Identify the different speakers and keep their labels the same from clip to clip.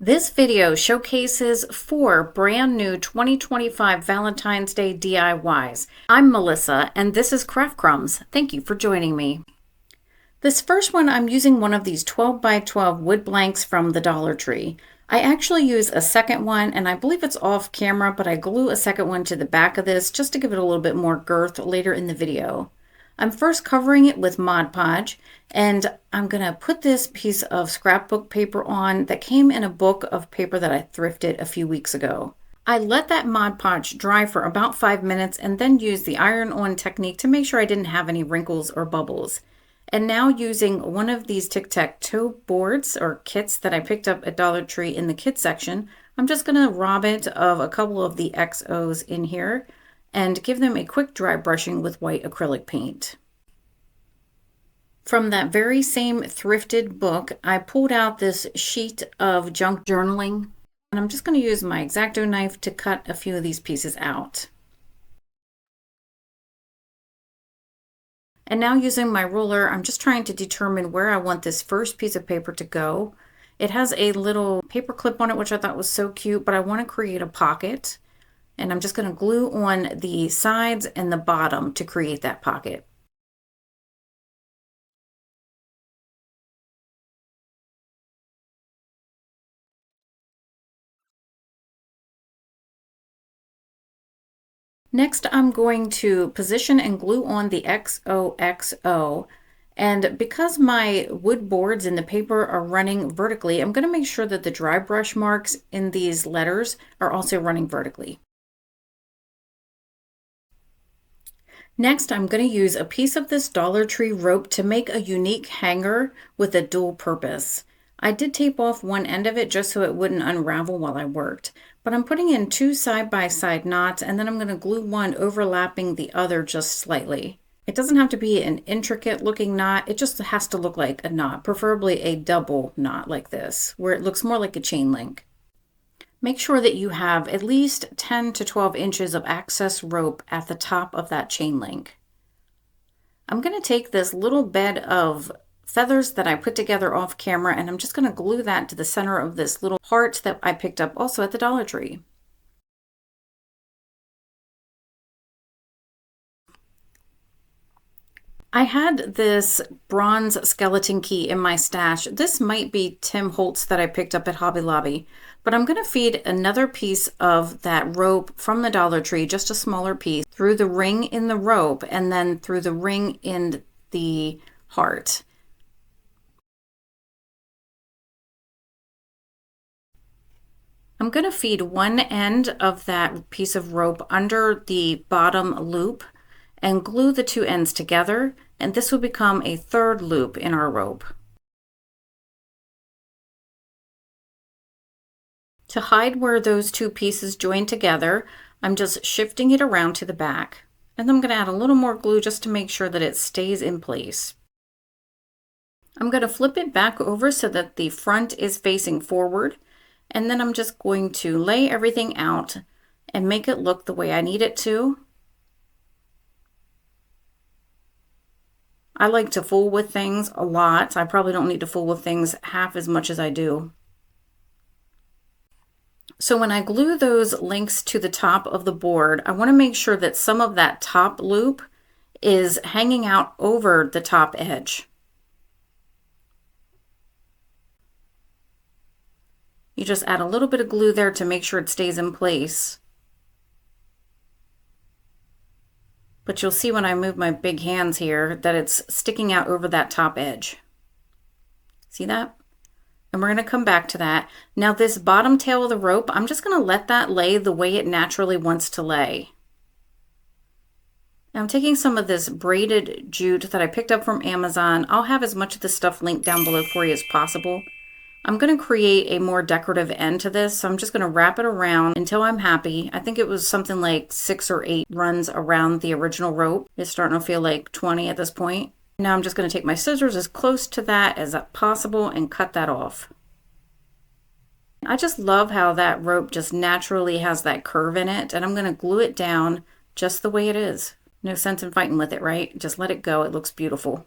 Speaker 1: This video showcases 4 brand new 2025 Valentine's Day DIYs. I'm Melissa and this is CraftCrumbs. Thank you for joining me. This first one, I'm using one of these 12 by 12 wood blanks from the Dollar Tree. I actually use a second one and I believe it's off camera, but I glue a second one to the back of this just to give it a little bit more girth later in the video. I'm first covering it with Mod Podge, and I'm going to put this piece of scrapbook paper on that came in a book of paper that I thrifted a few weeks ago. I let that Mod Podge dry for about 5 minutes and then used the iron-on technique to make sure I didn't have any wrinkles or bubbles. And now using one of these tic-tac-toe boards or kits that I picked up at Dollar Tree in the kids section, I'm just going to rob it of a couple of the XOs in here and give them a quick dry brushing with white acrylic paint. From that very same thrifted book, I pulled out this sheet of junk journaling, and I'm just going to use my X-Acto knife to cut a few of these pieces out. And now using my ruler, I'm just trying to determine where I want this first piece of paper to go. It has a little paper clip on it, which I thought was so cute, but I want to create a pocket. And I'm just going to glue on the sides and the bottom to create that pocket. Next, I'm going to position and glue on the XOXO. And because my wood boards in the paper are running vertically, I'm going to make sure that the dry brush marks in these letters are also running vertically. Next, I'm going to use a piece of this Dollar Tree rope to make a unique hanger with a dual purpose. I did tape off one end of it just so it wouldn't unravel while I worked, but I'm putting in 2 side-by-side knots and then I'm going to glue one overlapping the other just slightly. It doesn't have to be an intricate looking knot, it just has to look like a knot, preferably a double knot like this, where it looks more like a chain link. Make sure that you have at least 10 to 12 inches of access rope at the top of that chain link. I'm going to take this little bed of feathers that I put together off camera and I'm just going to glue that to the center of this little heart that I picked up also at the Dollar Tree. I had this bronze skeleton key in my stash. This might be Tim Holtz that I picked up at Hobby Lobby, but I'm going to feed another piece of that rope from the Dollar Tree, just a smaller piece, through the ring in the rope and then through the ring in the heart. I'm going to feed one end of that piece of rope under the bottom loop and glue the 2 ends together, and this will become a 3rd loop in our rope. To hide where those 2 pieces join together, I'm just shifting it around to the back, and I'm going to add a little more glue just to make sure that it stays in place. I'm going to flip it back over so that the front is facing forward, and then I'm just going to lay everything out and make it look the way I need it to. I like to fool with things a lot. I probably don't need to fool with things half as much as I do. So when I glue those links to the top of the board, I want to make sure that some of that top loop is hanging out over the top edge. You just add a little bit of glue there to make sure it stays in place. But you'll see when I move my big hands here that it's sticking out over that top edge. See that? And we're going to come back to that. Now this bottom tail of the rope, I'm just going to let that lay the way it naturally wants to lay. Now I'm taking some of this braided jute that I picked up from Amazon. I'll have as much of this stuff linked down below for you as possible. I'm going to create a more decorative end to this, so I'm just going to wrap it around until I'm happy. I think it was something like 6 or 8 runs around the original rope. It's starting to feel like 20 at this point. Now I'm just going to take my scissors as close to that as possible and cut that off. I just love how that rope just naturally has that curve in it, and I'm going to glue it down just the way it is. No sense in fighting with it, right? Just let it go. It looks beautiful.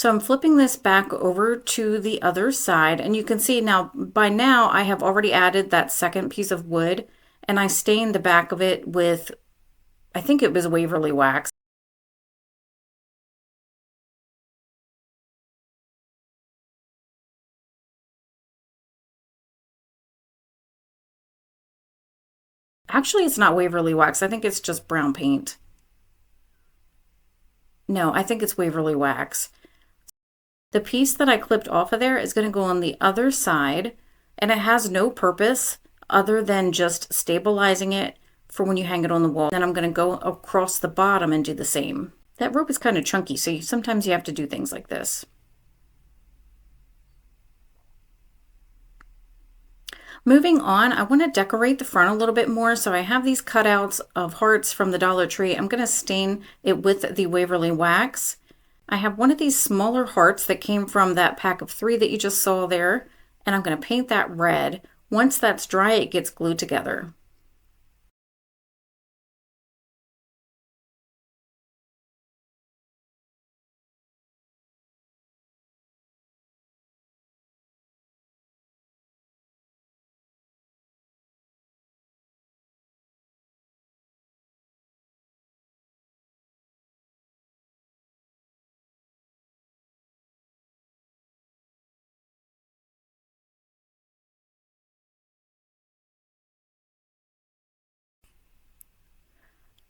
Speaker 1: So I'm flipping this back over to the other side, and you can see now, by now I have already added that second piece of wood, and I stained the back of it with, I think it was Waverly wax. Actually, it's not Waverly wax. I think it's just brown paint. No, I think it's Waverly wax. The piece that I clipped off of there is going to go on the other side, and it has no purpose other than just stabilizing it for when you hang it on the wall. Then I'm going to go across the bottom and do the same. That rope is kind of chunky, so sometimes you have to do things like this. Moving on, I want to decorate the front a little bit more, so I have these cutouts of hearts from the Dollar Tree. I'm going to stain it with the Waverly wax. I have one of these smaller hearts that came from that pack of 3 that you just saw there, and I'm going to paint that red. Once that's dry, it gets glued together.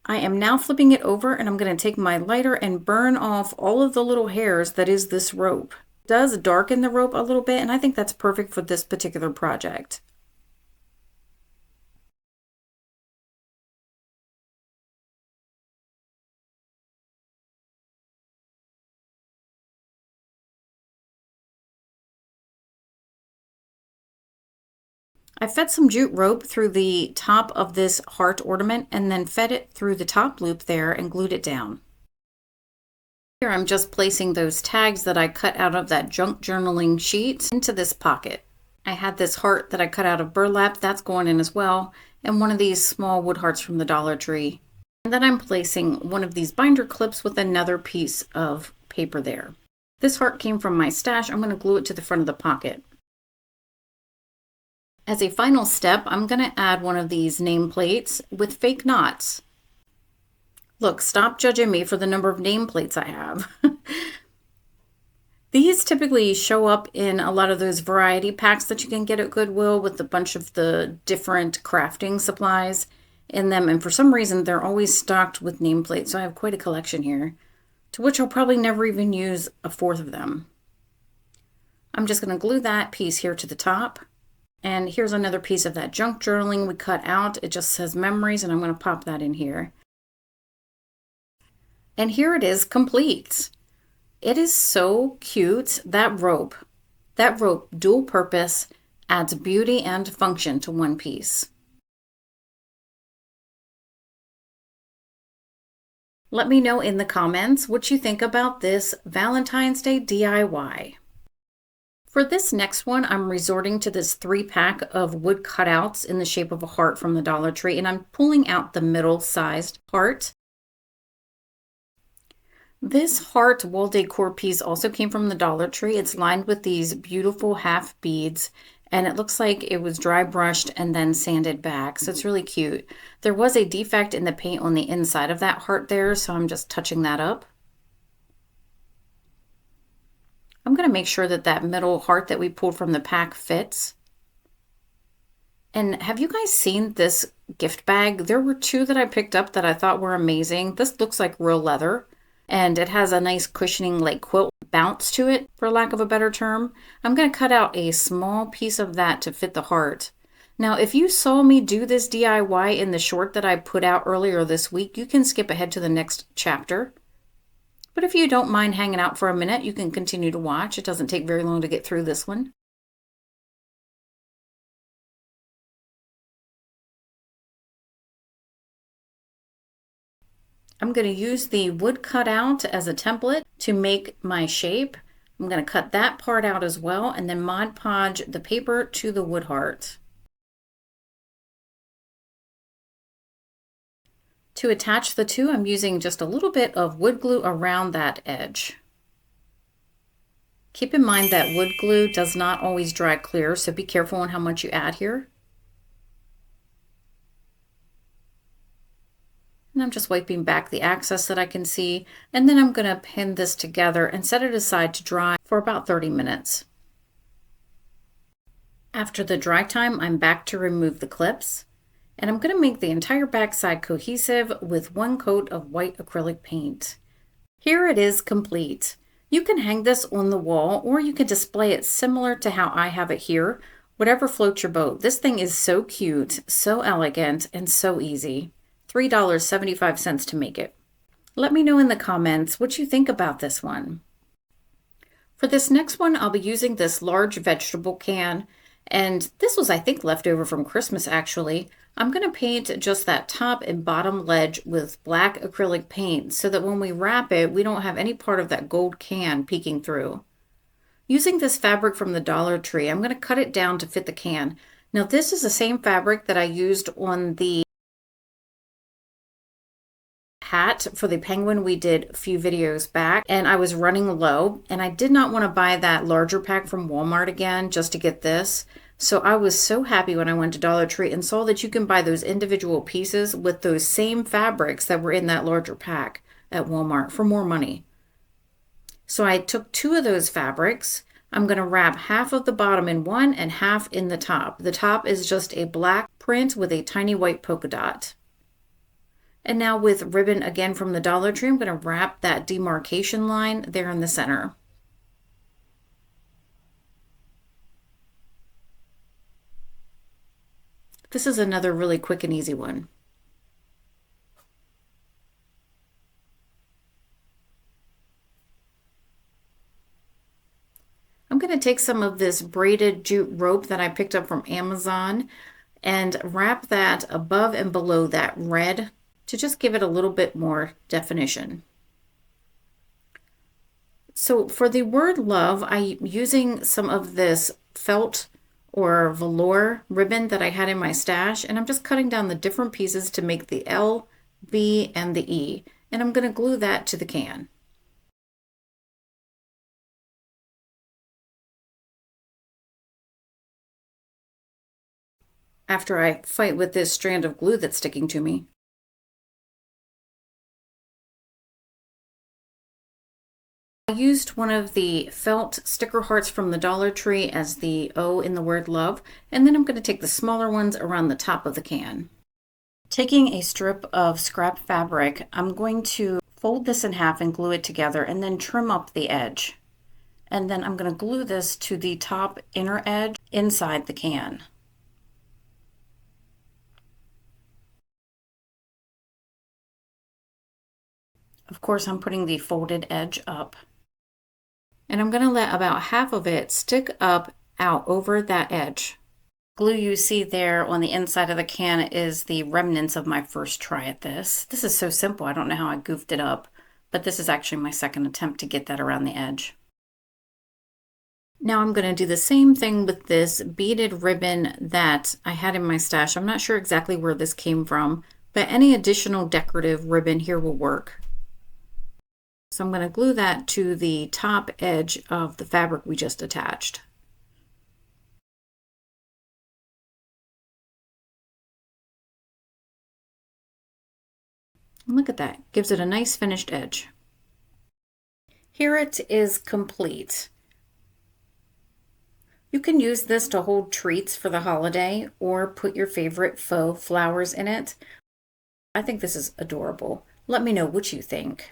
Speaker 1: I am now flipping it over, and I'm going to take my lighter and burn off all of the little hairs that is this rope. It does darken the rope a little bit, and I think that's perfect for this particular project. I fed some jute rope through the top of this heart ornament and then fed it through the top loop there and glued it down. Here I'm just placing those tags that I cut out of that junk journaling sheet into this pocket. I had this heart that I cut out of burlap, that's going in as well, and one of these small wood hearts from the Dollar Tree. And then I'm placing one of these binder clips with another piece of paper there. This heart came from my stash. I'm going to glue it to the front of the pocket. As a final step, I'm going to add one of these nameplates with fake knots. Look, stop judging me for the number of nameplates I have. These typically show up in a lot of those variety packs that you can get at Goodwill with a bunch of the different crafting supplies in them. And for some reason, they're always stocked with nameplates. So I have quite a collection here, to which I'll probably never even use a fourth of them. I'm just going to glue that piece here to the top. And here's another piece of that junk journaling we cut out. It just says memories, and I'm going to pop that in here. And here it is complete. It is so cute. That rope, dual purpose, adds beauty and function to one piece. Let me know in the comments what you think about this Valentine's Day DIY. For this next one, I'm resorting to this 3-pack of wood cutouts in the shape of a heart from the Dollar Tree, and I'm pulling out the middle-sized heart. This heart wall decor piece also came from the Dollar Tree. It's lined with these beautiful half beads, and it looks like it was dry brushed and then sanded back, so it's really cute. There was a defect in the paint on the inside of that heart there, so I'm just touching that up. I'm going to make sure that that middle heart that we pulled from the pack fits. And have you guys seen this gift bag? There were 2 that I picked up that I thought were amazing. This looks like real leather, and it has a nice cushioning like quilt bounce to it, for lack of a better term. I'm going to cut out a small piece of that to fit the heart. Now, if you saw me do this DIY in the short that I put out earlier this week, you can skip ahead to the next chapter. But if you don't mind hanging out for a minute, you can continue to watch. It doesn't take very long to get through this one. I'm going to use the wood cutout as a template to make my shape. I'm going to cut that part out as well, and then Mod Podge the paper to the wood heart. To attach the 2, I'm using just a little bit of wood glue around that edge. Keep in mind that wood glue does not always dry clear, so be careful on how much you add here. And I'm just wiping back the excess that I can see, and then I'm going to pin this together and set it aside to dry for about 30 minutes. After the dry time, I'm back to remove the clips, and I'm going to make the entire backside cohesive with 1 coat of white acrylic paint. Here it is complete. You can hang this on the wall, or you can display it similar to how I have it here. Whatever floats your boat. This thing is so cute, so elegant, and so easy. $3.75 to make it. Let me know in the comments what you think about this one. For this next one, I'll be using this large vegetable can, and this was, I think, left over from Christmas actually. I'm going to paint just that top and bottom ledge with black acrylic paint so that when we wrap it, we don't have any part of that gold can peeking through. Using this fabric from the Dollar Tree, I'm going to cut it down to fit the can. Now this is the same fabric that I used on the hat for the penguin we did a few videos back, and I was running low and I did not want to buy that larger pack from Walmart again just to get this. So I was so happy when I went to Dollar Tree and saw that you can buy those individual pieces with those same fabrics that were in that larger pack at Walmart for more money. So I took 2 of those fabrics. I'm going to wrap half of the bottom in one and half in the top. The top is just a black print with a tiny white polka dot. And now with ribbon again from the Dollar Tree, I'm going to wrap that demarcation line there in the center. This is another really quick and easy one. I'm going to take some of this braided jute rope that I picked up from Amazon and wrap that above and below that red to just give it a little bit more definition. So for the word love, I'm using some of this felt or velour ribbon that I had in my stash, and I'm just cutting down the different pieces to make the L, V, and the E, and I'm going to glue that to the can. After I fight with this strand of glue that's sticking to me. I used one of the felt sticker hearts from the Dollar Tree as the O in the word love, and then I'm going to take the smaller ones around the top of the can. Taking a strip of scrap fabric, I'm going to fold this in half and glue it together and then trim up the edge. And then I'm going to glue this to the top inner edge inside the can. Of course, I'm putting the folded edge up. And I'm going to let about half of it stick up out over that edge. Glue you see there on the inside of the can is the remnants of my first try at this. This is so simple, I don't know how I goofed it up, but this is actually my second attempt to get that around the edge. Now I'm going to do the same thing with this beaded ribbon that I had in my stash. I'm not sure exactly where this came from, but any additional decorative ribbon here will work. So I'm going to glue that to the top edge of the fabric we just attached. And look at that, gives it a nice finished edge. Here it is complete. You can use this to hold treats for the holiday or put your favorite faux flowers in it. I think this is adorable. Let me know what you think.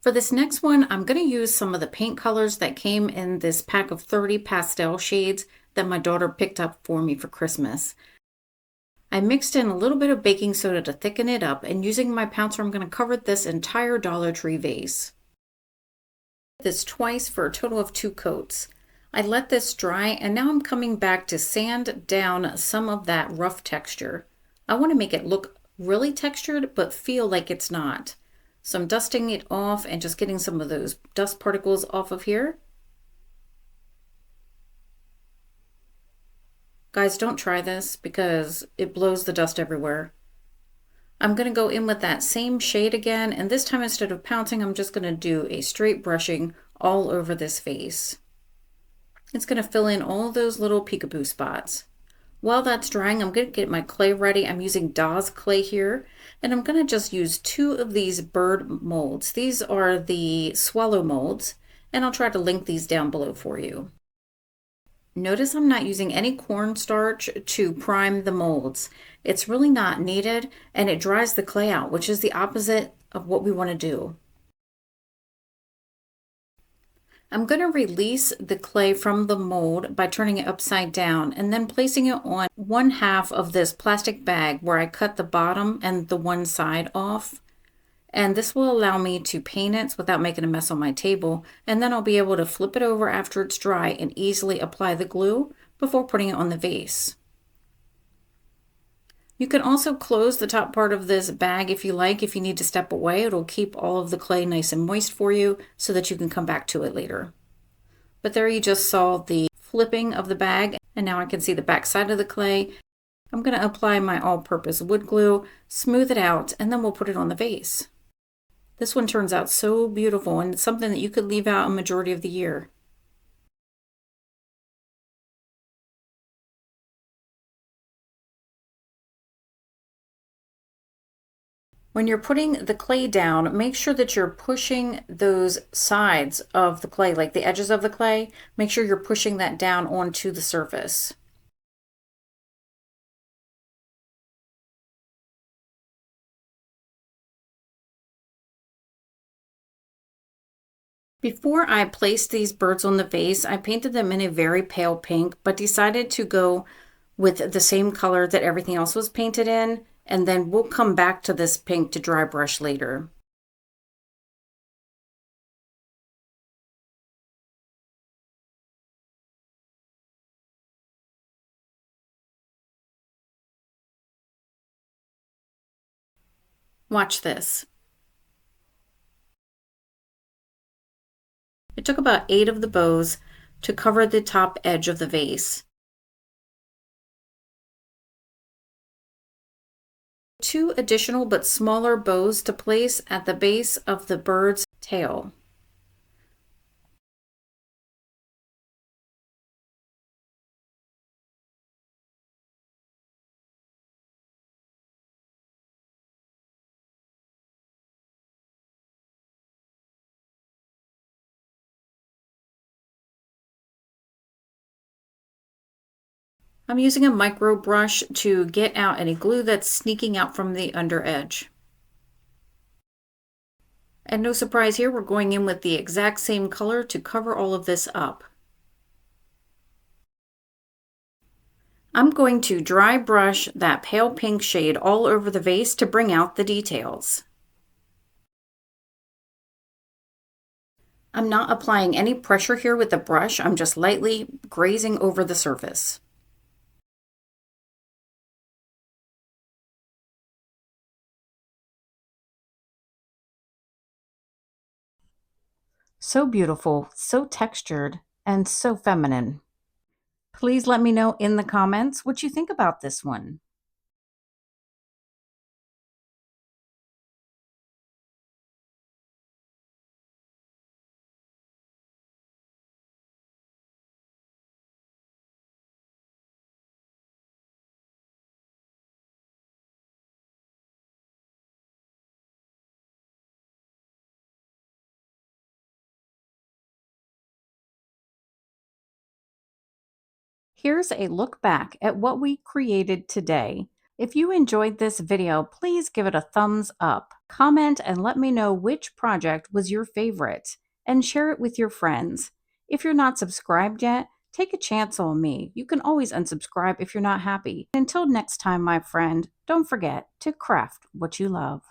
Speaker 1: For this next one, I'm going to use some of the paint colors that came in this pack of 30 pastel shades that my daughter picked up for me for Christmas. I mixed in a little bit of baking soda to thicken it up, and using my pouncer, I'm going to cover this entire Dollar Tree vase. This twice for a total of 2 coats. I let this dry, and now I'm coming back to sand down some of that rough texture. I want to make it look really textured, but feel like it's not. So I'm dusting it off and just getting some of those dust particles off of here. Guys, don't try this because it blows the dust everywhere. I'm going to go in with that same shade again, and this time instead of pouncing, I'm just going to do a straight brushing all over this vase. It's going to fill in all those little peekaboo spots. While that's drying, I'm going to get my clay ready. I'm using Dawes clay here, and I'm going to just use 2 of these bird molds. These are the swallow molds, and I'll try to link these down below for you. Notice I'm not using any cornstarch to prime the molds. It's really not needed, and it dries the clay out, which is the opposite of what we want to do. I'm going to release the clay from the mold by turning it upside down and then placing it on 1/2 of this plastic bag where I cut the bottom and the one side off. And this will allow me to paint it without making a mess on my table, and then I'll be able to flip it over after it's dry and easily apply the glue before putting it on the vase. You can also close the top part of this bag if you like. If you need to step away, it'll keep all of the clay nice and moist for you so that you can come back to it later. But there you just saw the flipping of the bag, and now I can see the back side of the clay. I'm going to apply my all-purpose wood glue, smooth it out, and then we'll put it on the vase. This one turns out so beautiful, and it's something that you could leave out a majority of the year. When you're putting the clay down, make sure that you're pushing those sides of the clay, like the edges of the clay. Make sure you're pushing that down onto the surface. Before I placed these birds on the vase, I painted them in a very pale pink, but decided to go with the same color that everything else was painted in, and then we'll come back to this pink to dry brush later. Watch this. It took about 8 of the bows to cover the top edge of the vase. 2 additional but smaller bows to place at the base of the bird's tail. I'm using a micro brush to get out any glue that's sneaking out from the under edge. And no surprise here, we're going in with the exact same color to cover all of this up. I'm going to dry brush that pale pink shade all over the vase to bring out the details. I'm not applying any pressure here with the brush, I'm just lightly grazing over the surface. So beautiful, so textured, and so feminine. Please let me know in the comments what you think about this one. Here's a look back at what we created today. If you enjoyed this video, please give it a thumbs up, comment, and let me know which project was your favorite, and share it with your friends. If you're not subscribed yet, take a chance on me. You can always unsubscribe if you're not happy. Until next time, my friend, don't forget to craft what you love.